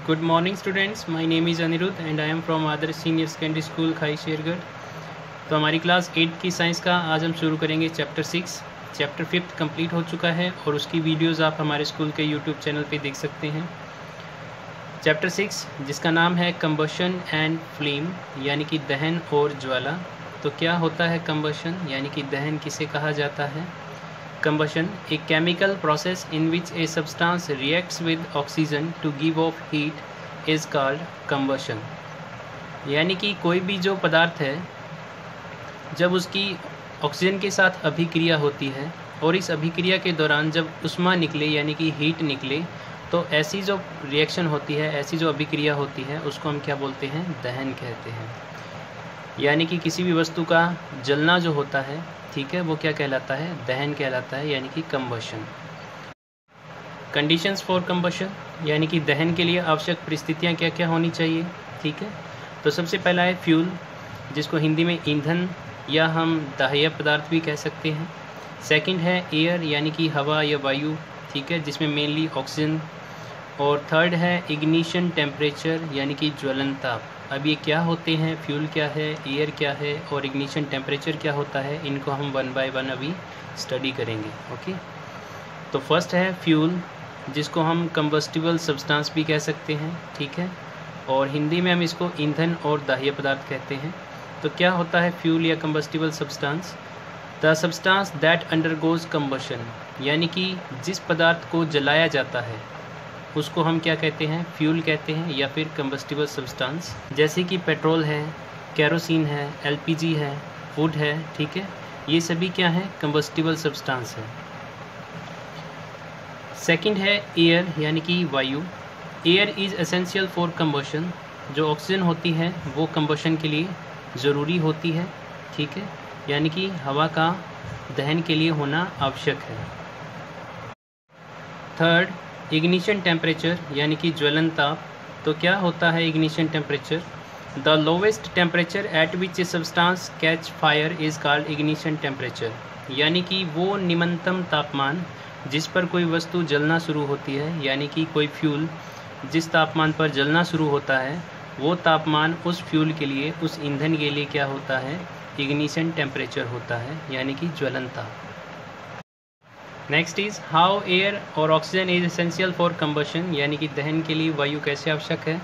Good morning students, my name is Anirudh and I am from Adarsh Senior Secondary School खाई शेरगढ़। तो हमारी class 8 की science का आज हम शुरू करेंगे चैप्टर 6। चैप्टर 5 कंप्लीट हो चुका है और उसकी वीडियोस आप हमारे स्कूल के यूट्यूब चैनल पे देख सकते हैं। चैप्टर 6 जिसका नाम है कंबशन एंड फ्लेम यानी कि दहन और ज्वाला। तो क्या होता है कंबशन यानी कि दहन किसे कहा जाता है? Combustion, a chemical process in which a substance reacts with oxygen to give off heat, is called combustion। यानी कि कोई भी जो पदार्थ है जब उसकी ऑक्सीजन के साथ अभिक्रिया होती है और इस अभिक्रिया के दौरान जब उष्मा निकले यानी कि हीट निकले, तो ऐसी जो रिएक्शन होती है, ऐसी जो अभिक्रिया होती है, उसको हम क्या बोलते हैं? दहन कहते हैं। यानी कि किसी भी वस्तु का जलना जो होता है, ठीक है, वो क्या कहलाता है? दहन कहलाता है, यानी कि कंबशन। कंडीशंस फॉर कंबशन यानी कि दहन के लिए आवश्यक परिस्थितियाँ क्या क्या होनी चाहिए, ठीक है। तो सबसे पहला है फ्यूल, जिसको हिंदी में ईंधन या हम दाह्य पदार्थ भी कह सकते हैं। सेकंड है एयर यानी कि हवा या वायु, ठीक है, जिसमें मेनली ऑक्सीजन। और थर्ड है इग्निशन टेम्परेचर यानी कि ज्वलन ताप। अब ये क्या होते हैं? फ्यूल क्या है, एयर क्या है और इग्निशन टेम्परेचर क्या होता है? इनको हम 1 बाय 1 अभी स्टडी करेंगे। ओके, तो फर्स्ट है फ्यूल, जिसको हम कंबस्टिबल सब्सटेंस भी कह सकते हैं, ठीक है, और हिंदी में हम इसको ईंधन और दाह्य पदार्थ कहते हैं। तो क्या होता है फ्यूल या combustible substance? The substance that undergoes combustion, यानी कि जिस पदार्थ को जलाया जाता है उसको हम क्या कहते हैं? फ्यूल कहते हैं या फिर कंबस्टिबल सब्सटेंस। जैसे कि पेट्रोल है, केरोसिन है, एलपीजी है, फूड है, ठीक है, ये सभी क्या है? कंबस्टिबल सब्सटेंस है। सेकंड है एयर यानी कि वायु। Air is essential for combustion, जो ऑक्सीजन होती है वो कंबशन के लिए ज़रूरी होती है, ठीक है, यानी कि हवा का दहन के लिए होना आवश्यक है। थर्ड इग्निशन टेम्परेचर यानी कि ज्वलन ताप। तो क्या होता है ignition temperature? The lowest temperature at which a substance catch fire is called ignition temperature, यानी कि वो निम्नतम तापमान जिस पर कोई वस्तु जलना शुरू होती है, यानी कि कोई फ्यूल जिस तापमान पर जलना शुरू होता है वो तापमान उस फ्यूल के लिए, उस ईंधन के लिए क्या होता है? इग्निशन टेम्परेचर होता है, यानी कि ज्वलन ताप। नेक्स्ट इज़ हाउ एयर और oxygen is essential for combustion, यानी कि दहन के लिए वायु कैसे आवश्यक है।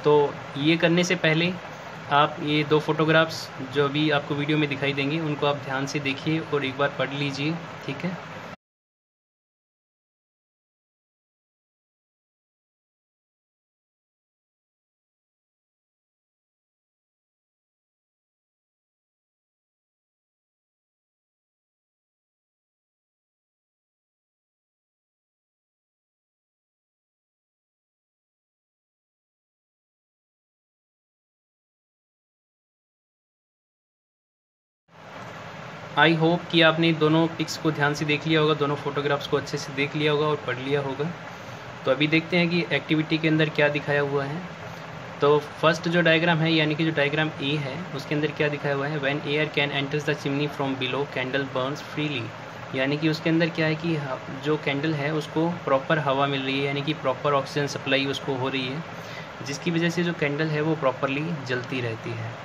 तो ये करने से पहले आप ये 2 फोटोग्राफ्स जो अभी आपको वीडियो में दिखाई देंगे उनको आप ध्यान से देखिए और एक बार पढ़ लीजिए, ठीक है। आई होप कि आपने दोनों पिक्स को ध्यान से देख लिया होगा, दोनों फोटोग्राफ्स को अच्छे से देख लिया होगा और पढ़ लिया होगा। तो अभी देखते हैं कि एक्टिविटी के अंदर क्या दिखाया हुआ है। तो फर्स्ट जो डायग्राम है यानी कि जो डायग्राम ए है उसके अंदर क्या दिखाया हुआ है? When air can enters the chimney from below candle Burns freely, यानी कि उसके अंदर क्या है कि जो कैंडल है उसको प्रॉपर हवा मिल रही है, यानी कि प्रॉपर ऑक्सीजन सप्लाई उसको हो रही है, जिसकी वजह से जो कैंडल है वो प्रॉपरली जलती रहती है।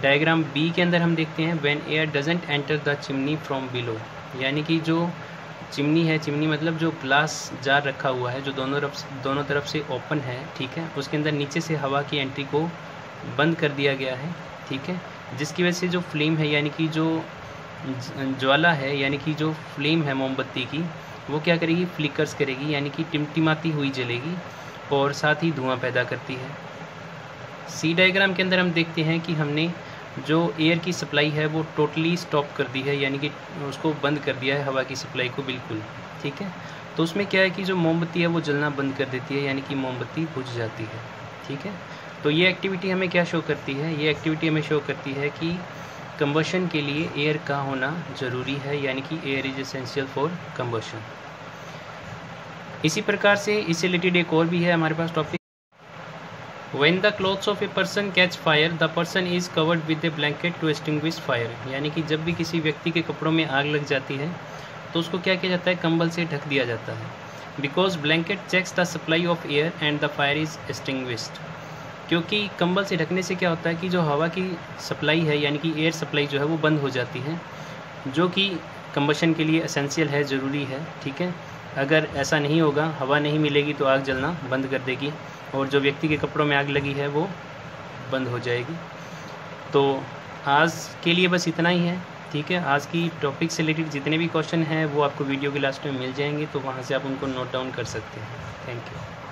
डायग्राम बी के अंदर हम देखते हैं when air doesn't enter the chimney from below, यानी कि जो चिमनी है, चिमनी मतलब जो ग्लास जार रखा हुआ है जो दोनों तरफ से ओपन है, ठीक है, उसके अंदर नीचे से हवा की एंट्री को बंद कर दिया गया है, ठीक है, जिसकी वजह से जो फ्लेम है यानी कि जो ज्वाला है, यानी कि जो फ्लेम है मोमबत्ती की, वो क्या करेगी? फ्लिकर्स करेगी, यानी कि टिमटिमाती हुई जलेगी और साथ ही धुआं पैदा करती है। सी डायग्राम के अंदर हम देखते हैं कि हमने जो एयर की सप्लाई है वो टोटली स्टॉप कर दी है, यानी कि उसको बंद कर दिया है हवा की सप्लाई को बिल्कुल, ठीक है। तो उसमें क्या है कि जो मोमबत्ती है वो जलना बंद कर देती है, यानी कि मोमबत्ती बुझ जाती है, ठीक है। तो ये एक्टिविटी हमें क्या शो करती है? ये एक्टिविटी हमें शो करती है कि कंबशन के लिए एयर का होना ज़रूरी है, यानी कि air is essential for combustion. इसी प्रकार से इससे रिलेटेड एक और भी है हमारे पास topic. When the clothes of a person catch fire, the person is covered with a blanket to extinguish fire, यानी कि जब भी किसी व्यक्ति के कपड़ों में आग लग जाती है तो उसको क्या किया जाता है? कंबल से ढक दिया जाता है। Because blanket checks the supply of air and the fire is extinguished. क्योंकि कंबल से ढकने से क्या होता है कि जो हवा की सप्लाई है यानी कि एयर सप्लाई जो है वो बंद हो जाती है, जो कि कंबशन के लिए एसेंशियल है, ज़रूरी है। ठीक है, अगर ऐसा नहीं होगा, हवा नहीं मिलेगी तो आग जलना बंद कर देगी और जो व्यक्ति के कपड़ों में आग लगी है वो बंद हो जाएगी। तो आज के लिए बस इतना ही है। ठीक है, आज की टॉपिक से रिलेटेड जितने भी क्वेश्चन हैं वो आपको वीडियो के लास्ट में मिल जाएंगे, तो वहाँ से आप उनको नोट डाउन कर सकते हैं। Thank you.